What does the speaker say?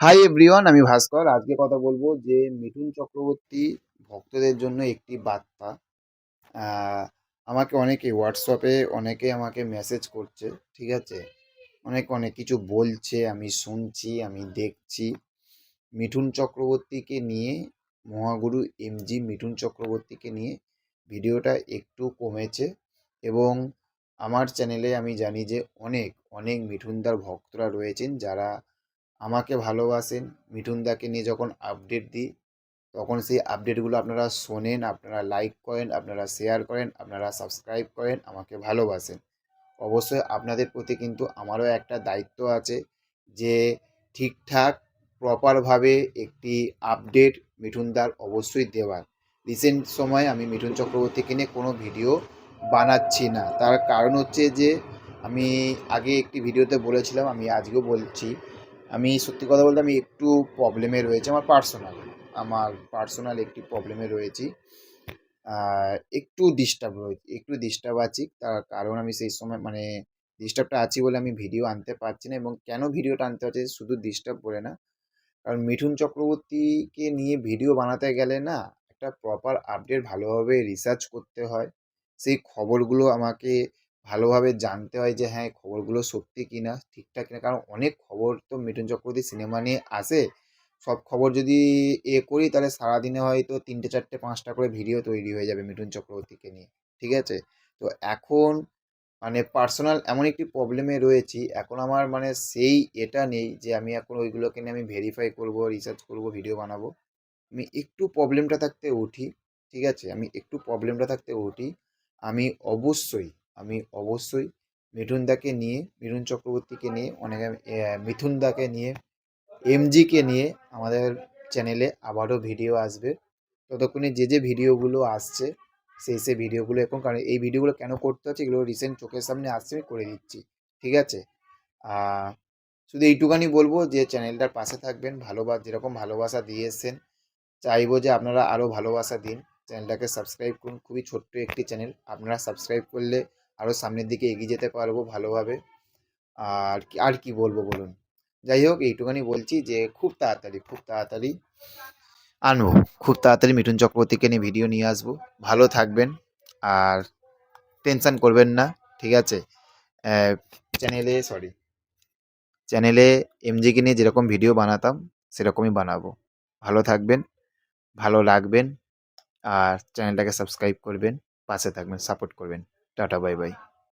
Hi everyone, আমি ভাস্কর। আজকে কথা বলবো যে মিঠুন চক্রবর্তী ভক্তদের জন্য একটি বার্তা। আহ, আমাকে অনেকে হোয়াটসঅ্যাপে আমাকে মেসেজ করছে, ঠিক আছে? অনেক অনেক কিছু বলছে, আমি শুনছি, আমি দেখছি। মিঠুন চক্রবর্তীকে নিয়ে, মহাগুরু এমজি মিঠুন চক্রবর্তীকে নিয়ে ভিডিওটা একটু কমেছে। এবং আমার চ্যানেলে আমি জানি যে অনেক অনেক মিঠুনদার ভক্তরা রয়েছেন যারা আমাকে ভালোবাসেন। মিঠুনদাকে নিয়ে যখন আপডেট দিই তখন সেই আপডেটগুলো আপনারা শোনেন, আপনারা লাইক করেন, আপনারা শেয়ার করেন, আপনারা সাবস্ক্রাইব করেন, আমাকে ভালোবাসেন। অবশ্যই আপনাদের প্রতি কিন্তু আমারও একটা দায়িত্ব আছে যে ঠিকঠাক প্রপারভাবে একটি আপডেট মিঠুনদার অবশ্যই দেওয়ার। রিসেন্ট সময় আমি মিঠুন চক্রবর্তীকে নিয়ে কোনো ভিডিও বানাচ্ছি না, তার কারণ হচ্ছে যে আমি আগে একটি ভিডিওতে বলেছিলাম, আমি আজকেও বলছি, আমি সত্যি কথা বলতে আমি একটু প্রবলেমে রয়েছে। আমার পার্সোনাল একটি প্রবলেমে রয়েছি। একটু ডিস্টার্ব আছি। তার কারণ আমি সেই সময় মানে ডিস্টার্বটা আছি বলে আমি ভিডিও আনতে পারছি না। এবং কেন ভিডিওটা আনতে পারছি শুধু ডিস্টার্ব বলে না, কারণ মিঠুন চক্রবর্তীকে নিয়ে ভিডিও বানাতে গেলে না একটা প্রপার আপডেট ভালোভাবে রিসার্চ করতে হয়। সেই খবরগুলো আমাকে ভালোভাবে জানতে হয় যে হ্যাঁ, খবরগুলো সত্যি কিনা, ঠিকঠাক কিনা। কারণ অনেক খবর তো মিঠুন চক্রবর্তী সিনেমা নিয়ে আসে। সব খবর যদি করি তাহলে সারাদিনে হয়তো 3টে 4টে 5টা করে ভিডিও তৈরি হয়ে যাবে মিঠুন চক্রবর্তীকে নিয়ে, ঠিক আছে? তো এখন মানে পার্সোনাল এমন একটি প্রবলেমে রয়েছি, এখন আমার মানে সেই এটা নেই যে আমি এখন ওইগুলোকে নিয়ে আমি ভেরিফাই করব, রিসার্চ করব, ভিডিও বানাবো। আমি একটু প্রবলেমটা থাকতে উঠি, ঠিক আছে? আমি একটু প্রবলেমটা থাকতে উঠি। আমি অবশ্যই আমি অবশ্যই মিঠুনদাকে নিয়ে, মিঠুন চক্রবর্তীকে নিয়ে অনেক মিঠুনদাকে নিয়ে, এমজিকে নিয়ে আমাদের চ্যানেলে আবারও ভিডিও আসবে। ততক্ষণে যে যে ভিডিওগুলো আসছে সেই ভিডিওগুলো এখন, কারণ এই ভিডিওগুলো কেন করতে হচ্ছে, এগুলো রিসেন্ট চোখের সামনে আসছে, আমি করে দিচ্ছি, ঠিক আছে? আহ, শুধু এইটুখানি বলবো যে চ্যানেলটার পাশে থাকবেন, যেরকম ভালোবাসা দিয়ে এসছেন, চাইবো যে আপনারা আরও ভালোবাসা দিন। চ্যানেলটাকে সাবস্ক্রাইব করুন, খুবই ছোট্ট একটি চ্যানেল, আপনারা সাবস্ক্রাইব করলে আরও সামনের দিকে এগিয়ে যেতে পারবো ভালোভাবে। আর কি বলবো বলুন? যাই হোক, এইটুখানি বলছি যে খুব তাড়াতাড়ি আনবো, খুব তাড়াতাড়ি মিঠুন চক্রবর্তীকে নিয়ে ভিডিও নিয়ে আসবো। ভালো থাকবেন আর টেনশন করবেন না, ঠিক আছে? আহ, চ্যানেলে এমজিকে নিয়ে যেরকম ভিডিও বানাতাম সেরকমই বানাবো। ভালো থাকবেন, ভালো লাগবেন, আর চ্যানেলটাকে সাবস্ক্রাইব করবেন, পাশে থাকবেন, সাপোর্ট করবেন। Tata, bye bye.